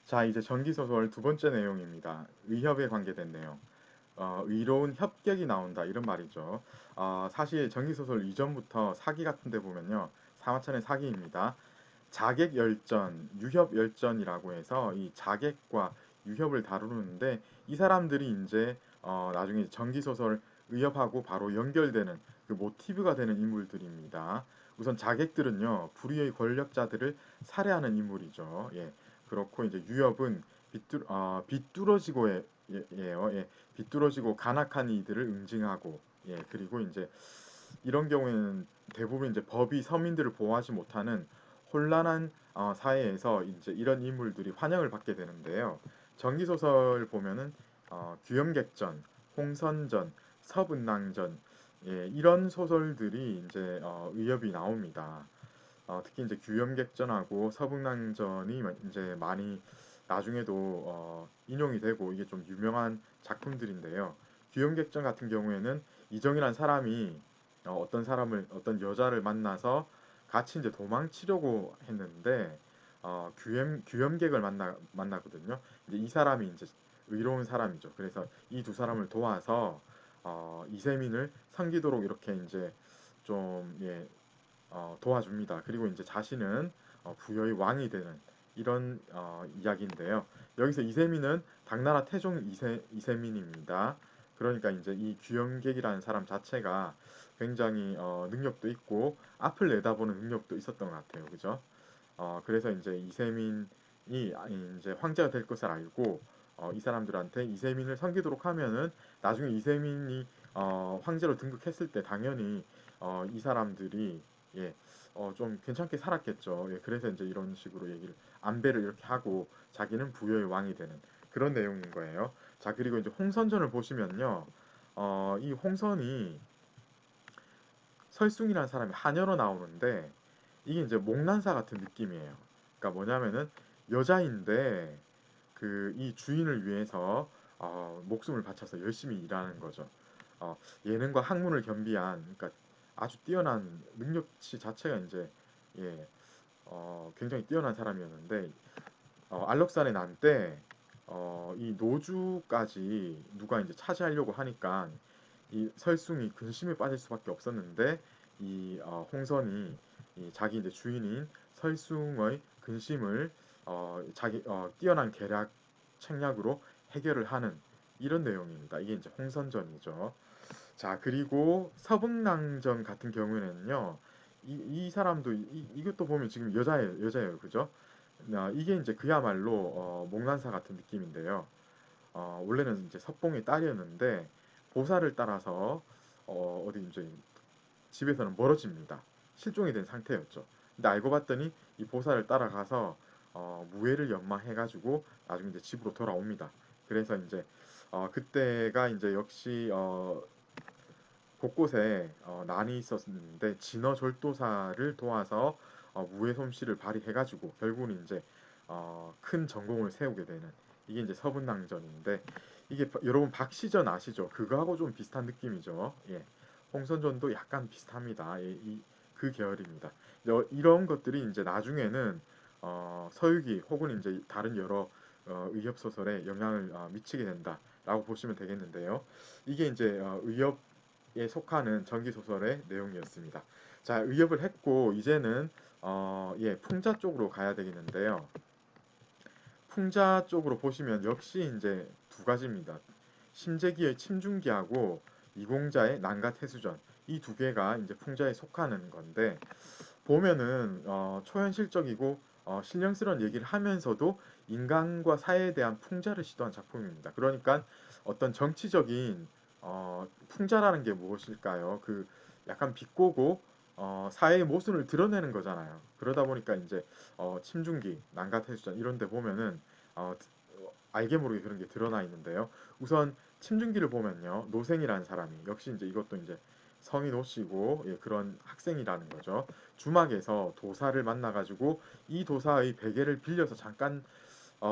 자, 이제 전기소설 두 번째 내용입니다. 의협에 관계된 내용. 의로운 협객이 나온다 이런 말이죠. 사실 전기소설 이전부터 사기 같은 데 보면요. 사마천의 사기입니다. 자객열전, 유협열전이라고 해서 이 자객과 유협을 다루는데 이 사람들이 이제 나중에 전기소설 의협하고 바로 연결되는 그 모티브가 되는 인물들입니다. 우선 자객들은요. 불의의 권력자들을 살해하는 인물이죠. 예. 그렇고 이제 유협은 비뚤어지고예요. 예. 비뚤어지고 간악한 이들을 응징하고 예. 그리고 이제 이런 경우에는 대부분 이제 법이 서민들을 보호하지 못하는 혼란한 사회에서 이제 이런 인물들이 환영을 받게 되는데요. 전기소설 보면은 귀염객전, 홍선전, 서분낭전 예, 이런 소설들이 이제 의협이 나옵니다. 특히 이제 귀염객전하고 서분낭전이 이제 많이 나중에도 인용이 되고 이게 좀 유명한 작품들인데요. 귀염객전 같은 경우에는 이정이란 사람이 어떤 사람을 어떤 여자를 만나서 같이 이제 도망치려고 했는데 귀염객을 만나거든요. 이제 이 사람이 이제 의로운 사람이죠. 그래서 이 두 사람을 도와서 이세민을 섬기도록 이렇게 이제 좀 예, 도와줍니다. 그리고 이제 자신은 부여의 왕이 되는 이런 이야기인데요. 여기서 이세민은 당나라 태종 이세민입니다. 그러니까 이제 이 귀염객이라는 사람 자체가 굉장히 능력도 있고 앞을 내다보는 능력도 있었던 것 같아요. 그죠? 그래서 이제 이세민이 이제 황제가 될 것을 알고 이 사람들한테 이세민을 섬기도록 하면은 나중에 이세민이 황제로 등극했을 때 당연히 이 사람들이 예, 좀 괜찮게 살았겠죠. 예, 그래서 이제 이런 식으로 얘기를 안배를 이렇게 하고 자기는 부여의 왕이 되는 그런 내용인 거예요. 자, 그리고 이제 홍선전을 보시면요. 이 홍선이 설숭이라는 사람이 한여로 나오는데 이게 이제 목난사 같은 느낌이에요. 그러니까 뭐냐면은 여자인데 그 이 주인을 위해서 목숨을 바쳐서 열심히 일하는 거죠. 예능과 학문을 겸비한 그러니까 아주 뛰어난 능력치 자체가 이제 예, 굉장히 뛰어난 사람이었는데 알록산의 난 때 이 노주까지 누가 이제 차지하려고 하니까 이 설숭이 근심에 빠질 수밖에 없었는데 이 홍선이 이 자기 이제 주인인 설숭의 근심을 자기 뛰어난 계략 책략으로 해결을 하는 이런 내용입니다. 이게 이제 홍선전이죠. 자, 그리고 서북랑전 같은 경우에는요. 이 사람도 이것도 보면 지금 여자예요. 그죠? 이게 이제 그야말로 목난사 같은 느낌인데요. 원래는 이제 석봉의 딸이었는데 보살을 따라서 어디 이제 집에서는 멀어집니다. 실종이 된 상태였죠. 근데 알고 봤더니 이 보살을 따라가서 무예를 연마해가지고 나중에 이제 집으로 돌아옵니다. 그래서 이제 그때가 이제 역시 곳곳에 난이 있었는데 진어절도사를 도와서 무예 솜씨를 발휘해가지고 결국은 이제 큰 전공을 세우게 되는 이게 이제 서분낭전인데 이게 여러분 박시전 아시죠? 그거하고 좀 비슷한 느낌이죠. 예. 홍선전도 약간 비슷합니다. 예, 그 계열입니다. 이런 것들이 이제 나중에는 서유기 혹은 이제 다른 여러 의협 소설에 영향을 미치게 된다라고 보시면 되겠는데요. 이게 이제 의협에 속하는 전기 소설의 내용이었습니다. 자, 의협을 했고 이제는 예, 풍자 쪽으로 가야 되겠는데요. 풍자 쪽으로 보시면 역시 이제 두 가지입니다. 심재기의 침중기하고 이공자의 난가태수전 이 두 개가 이제 풍자에 속하는 건데 보면은 초현실적이고 신령스러운 얘기를 하면서도 인간과 사회에 대한 풍자를 시도한 작품입니다. 그러니까 어떤 정치적인 풍자라는 게 무엇일까요? 그 약간 비꼬고 사회의 모순을 드러내는 거잖아요. 그러다 보니까 이제 침중기, 난가태수전 이런 데 보면은 어, 알게 모르게 그런 게 드러나 있는데요. 우선 침중기를 보면요. 노생이라는 사람이 역시 이제 이것도 이제 성이 노씨고 예, 그런 학생이라는 거죠. 주막에서 도사를 만나가지고 이 도사의 베개를 빌려서 잠깐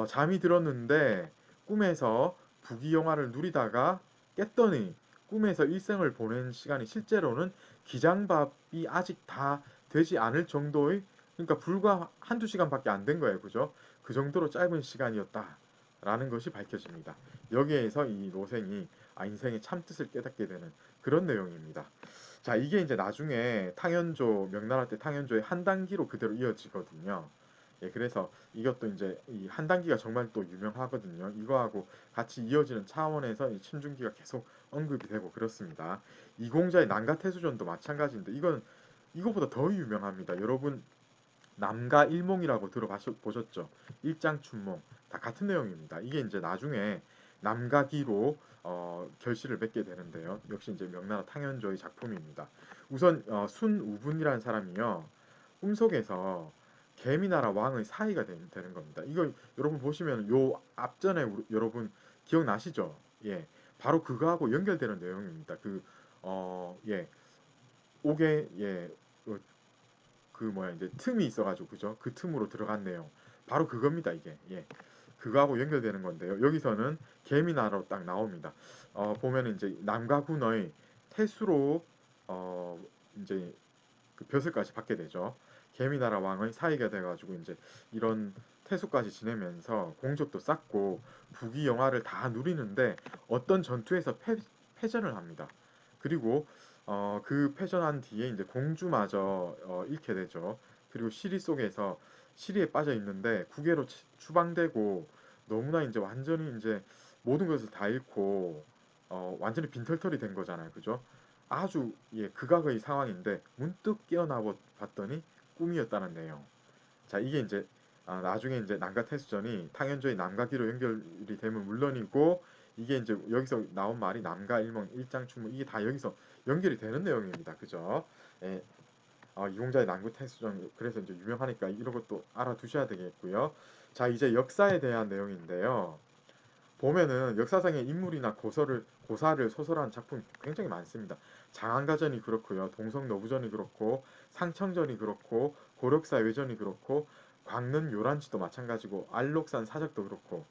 잠이 들었는데 꿈에서 부귀영화를 누리다가 깼더니 꿈에서 일생을 보낸 시간이 실제로는 기장밥이 아직 다 되지 않을 정도의 그러니까 불과 한두 시간밖에 안 된 거예요. 그죠? 그 정도로 짧은 시간이었다라는 것이 밝혀집니다. 여기에서 이 노생이 인생의 참뜻을 깨닫게 되는 그런 내용입니다. 자, 이게 이제 나중에 탕현조, 명나라 때 탕현조의 한 단기로 그대로 이어지거든요. 예, 그래서 이것도 이제 이 한 단기가 정말 또 유명하거든요. 이거하고 같이 이어지는 차원에서 이 신중기가 계속 언급이 되고 그렇습니다. 이공자의 난가태수전도 마찬가지인데 이건 이거보다 더 유명합니다. 여러분 남가 일몽이라고 들어보셨죠? 일장춘몽 다 같은 내용입니다. 이게 이제 나중에 남가기로 결실을 맺게 되는데요. 역시 이제 명나라 탕현조의 작품입니다. 우선 순우분이라는 사람이요. 꿈속에서 개미나라 왕의 사이가 되는 겁니다. 이거 여러분 보시면 요 앞전에 여러분 기억나시죠? 예, 바로 그거하고 연결되는 내용입니다. 예, 옥에 그 뭐야 이제 틈이 있어가지고 그죠? 그 틈으로 들어간 내용 바로 그겁니다 이게. 예, 그거하고 연결되는 건데요. 여기서는 개미나라로 딱 나옵니다. 보면 이제 남가군의 태수로 어 이제 그 벼슬까지 받게 되죠. 개미나라 왕의 사이가 돼가지고 이제 이런 태수까지 지내면서 공적도 쌓고 부귀 영화를 다 누리는데 어떤 전투에서 패전을 합니다. 그리고 그 패전한 뒤에 이제 공주마저 잃게 되죠. 그리고 시리 속에서 시리에 빠져 있는데 국외로 추방되고 너무나 이제 완전히 이제 모든 것을 다 잃고 완전히 빈털털이 된 거잖아요. 그죠? 아주 극악의 상황인데 문득 깨어나 봤더니 꿈이었다는 내용. 자, 이게 이제 나중에 이제 남가태수전이 탕현조의 남가기로 연결이 되면 물론이고 이게 이제 여기서 나온 말이 남가일몽, 일장춘몽 이게 다 여기서 연결이 되는 내용입니다. 그죠? 예, 이공자의 남구태수전 그래서 이제 유명하니까 이런 것도 알아두셔야 되겠고요. 자, 이제 역사에 대한 내용인데요. 보면은 역사상의 인물이나 고사를 소설한 작품이 굉장히 많습니다. 장안가전이 그렇고요. 동성노부전이 그렇고 상청전이 그렇고 고력사 외전이 그렇고 광릉 요란지도 마찬가지고 알록산 사적도 그렇고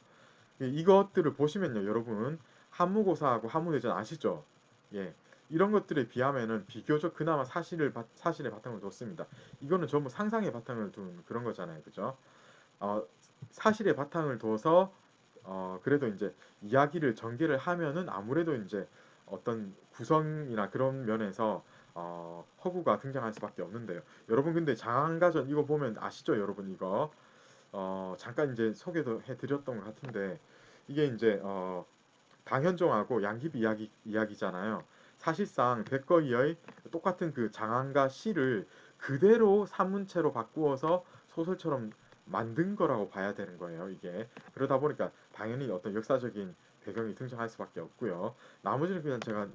이것들을 보시면요, 여러분 한무고사하고 한무대전 아시죠? 예, 이런 것들에 비하면은 비교적 그나마 사실의 바탕을 뒀습니다. 이거는 전부 상상의 바탕을 둔 그런 거잖아요, 그죠? 어, 사실의 바탕을 둬서 그래도 이제 이야기를 전개를 하면은 아무래도 이제 어떤 구성이나 그런 면에서 허구가 등장할 수밖에 없는데요. 여러분 근데 장안가전 이거 보면 아시죠, 여러분 이거 잠깐 이제 소개도 해드렸던 것 같은데 이게 이제 당현종하고 양귀비 이야기잖아요. 사실상 백거이의 똑같은 그 장안가 시를 그대로 산문체로 바꾸어서 소설처럼 만든 거라고 봐야 되는 거예요, 이게. 그러다 보니까 당연히 어떤 역사적인 배경이 등장할 수밖에 없고요. 나머지는 그냥 제가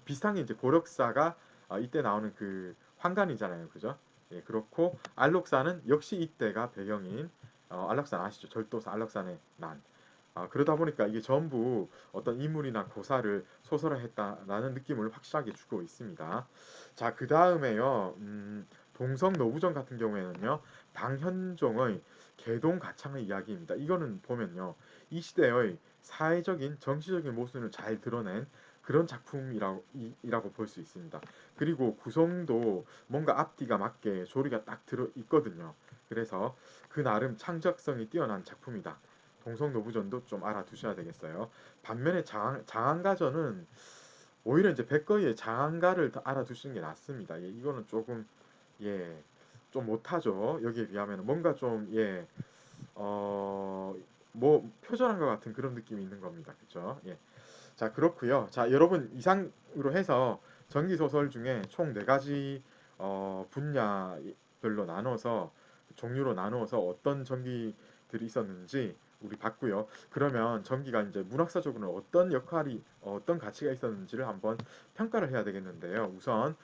비슷한 게 이제 고력사가 이때 나오는 그 환관이잖아요, 그죠? 예, 그렇고 알록사는 역시 이때가 배경인 알록산 아시죠? 절도사 알록산의 난. 그러다 보니까 이게 전부 어떤 인물이나 고사를 소설화했다라는 느낌을 확실하게 주고 있습니다. 자, 그 다음에요. 동성노부전 같은 경우에는요. 당현종의 개동가창의 이야기입니다. 이거는 보면요. 이 시대의 사회적인 정치적인 모순을 잘 드러낸 그런 작품이라고 볼 수 있습니다. 그리고 구성도 뭔가 앞뒤가 맞게 조리가 딱 들어 있거든요. 그래서 그 나름 창작성이 뛰어난 작품이다. 동성노부전도 좀 알아두셔야 되겠어요. 반면에 장안가전은 오히려 이제 백거의 장안가를 더 알아두시는 게 낫습니다. 예, 이거는 조금 예, 좀 못하죠. 여기에 비하면 뭔가 좀 뭐 표절한 것 같은 그런 느낌이 있는 겁니다. 그렇죠? 예. 자, 그렇고요. 자, 여러분 이상으로 해서 전기 소설 중에 총 네 가지 분야별로 나눠서 종류로 나누어서 어떤 전기들이 있었는지 우리 봤고요. 그러면 전기가 이제 문학사적으로는 어떤 역할이 어떤 가치가 있었는지를 한번 평가를 해야 되겠는데요. 우선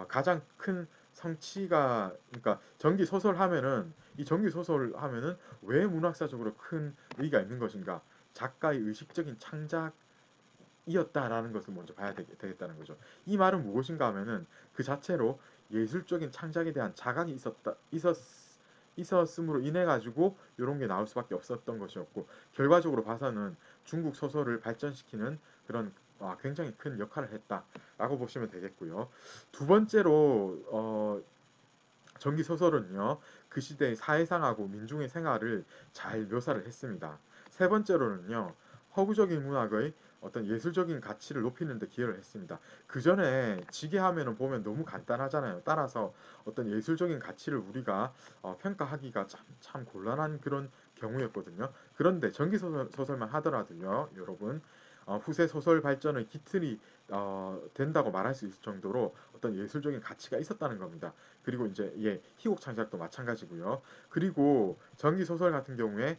가장 큰 성취가 그러니까 전기 소설 하면은 이 전기 소설 하면은 왜 문학사적으로 큰 의의가 있는 것인가? 작가의 의식적인 창작 이었다라는 것을 먼저 봐야 되겠다는 거죠. 이 말은 무엇인가 하면은 그 자체로 예술적인 창작에 대한 자각이 있었음으로 인해 가지고 이런 게 나올 수밖에 없었던 것이었고 결과적으로 봐서는 중국 소설을 발전시키는 그런 굉장히 큰 역할을 했다라고 보시면 되겠고요. 두 번째로 전기 소설은요 그 시대의 사회상하고 민중의 생활을 잘 묘사를 했습니다. 세 번째로는요, 허구적인 문학의 어떤 예술적인 가치를 높이는 데 기여를 했습니다. 그 전에 지게하면은 보면 너무 간단하잖아요. 따라서 어떤 예술적인 가치를 우리가 평가하기가 참 곤란한 그런 경우였거든요. 그런데 전기소설만 하더라도요, 여러분, 후세 소설 발전의 기틀이 된다고 말할 수 있을 정도로 어떤 예술적인 가치가 있었다는 겁니다. 그리고 이제 희곡 창작도 마찬가지고요. 그리고 전기 소설 같은 경우에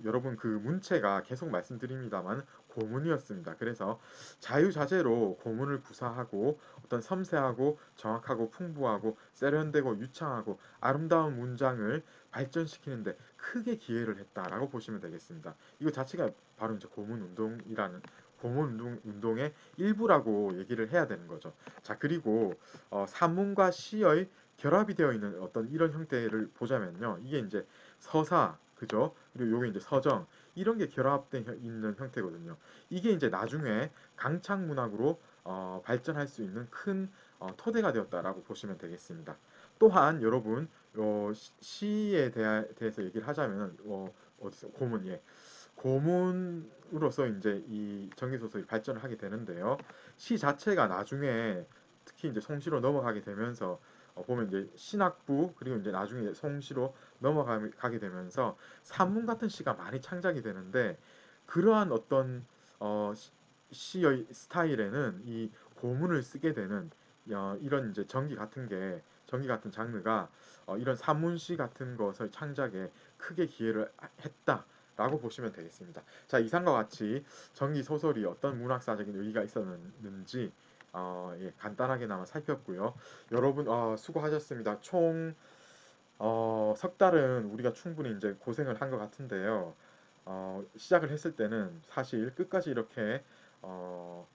여러분 그 문체가 계속 말씀드립니다만 고문이었습니다. 그래서 자유자재로 고문을 구사하고 어떤 섬세하고 정확하고 풍부하고 세련되고 유창하고 아름다운 문장을 발전시키는데 크게 기여를 했다라고 보시면 되겠습니다. 이거 자체가 바로 이제 고문 운동의 일부라고 얘기를 해야 되는 거죠. 자, 그리고 산문과 시의 결합이 되어 있는 어떤 이런 형태를 보자면요. 이게 이제 서사, 그죠? 그리고 요게 이제 서정, 이런 게 결합된 있는 형태거든요. 이게 이제 나중에 강착 문학으로 발전할 수 있는 큰 토대가 되었다라고 보시면 되겠습니다. 또한 여러분 시에 대해서 얘기를 하자면 어디서 고문, 고문으로서 이제 이 전기소설이 발전을 하게 되는데요. 시 자체가 나중에 특히 이제 송시로 넘어가게 되면서 보면 이제 신학부 그리고 이제 나중에 송시로 넘어가게 되면서 산문 같은 시가 많이 창작이 되는데 그러한 어떤 시의 스타일에는 이 고문을 쓰게 되는 이런 이제 전기 같은 장르가 이런 산문시 같은 것의 창작에 크게 기여를 했다라고 보시면 되겠습니다. 자, 이상과 같이 전기 소설이 어떤 문학사적인 의의가 있었는지 간단하게나마 살폈고요. 여러분 수고하셨습니다. 총 석 달은 우리가 충분히 이제 고생을 한 것 같은데요. 시작을 했을 때는 사실 끝까지 이렇게 어,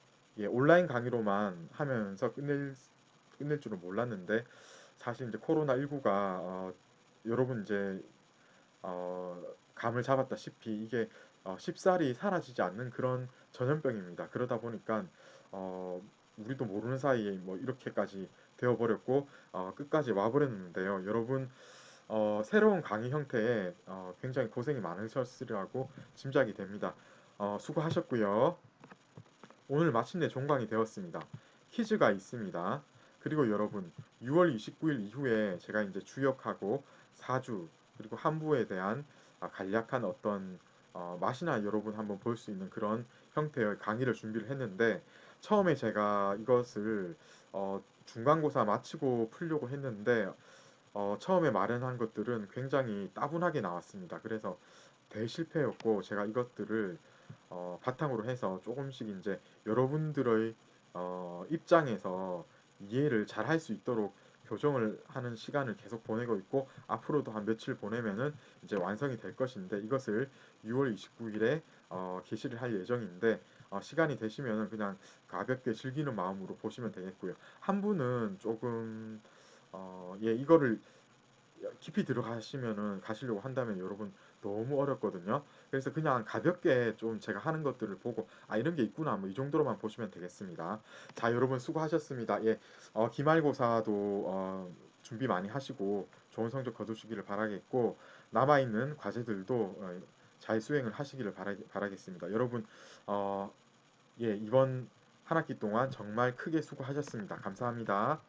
온라인 강의로만 하면서 끝낼 줄은 몰랐는데 사실 이제 코로나19가 여러분 이제 감을 잡았다시피 이게 쉽사리 사라지지 않는 그런 전염병입니다. 그러다 보니까 어, 우리도 모르는 사이에 뭐 이렇게까지 되어버렸고 끝까지 와버렸는데요. 여러분 새로운 강의 형태에 굉장히 고생이 많으셨으리라고 짐작이 됩니다. 수고하셨고요. 오늘 마침내 종강이 되었습니다. 퀴즈가 있습니다. 그리고 여러분 6월 29일 이후에 제가 이제 주역하고 사주 그리고 한부에 대한 간략한 어떤 맛이나 여러분 한번 볼 수 있는 그런 형태의 강의를 준비를 했는데 처음에 제가 이것을 중간고사 마치고 풀려고 했는데 처음에 마련한 것들은 굉장히 따분하게 나왔습니다. 그래서 대실패였고 제가 이것들을 바탕으로 해서 조금씩 이제 여러분들의 입장에서 이해를 잘 할 수 있도록 교정을 하는 시간을 계속 보내고 있고 앞으로도 한 며칠 보내면은 이제 완성이 될 것인데 이것을 6월 29일에 게시를 할 예정인데 시간이 되시면은 그냥 가볍게 즐기는 마음으로 보시면 되겠고요. 한 분은 조금 이거를 깊이 들어가시면은 가시려고 한다면 여러분 너무 어렵거든요. 그래서 그냥 가볍게 좀 제가 하는 것들을 보고 이런 게 있구나 뭐 이 정도로만 보시면 되겠습니다. 자, 여러분 수고하셨습니다. 기말고사도 준비 많이 하시고 좋은 성적 거두시기를 바라겠고 남아있는 과제들도 잘 수행을 하시기를 바라겠습니다. 여러분 이번 한 학기 동안 정말 크게 수고하셨습니다. 감사합니다.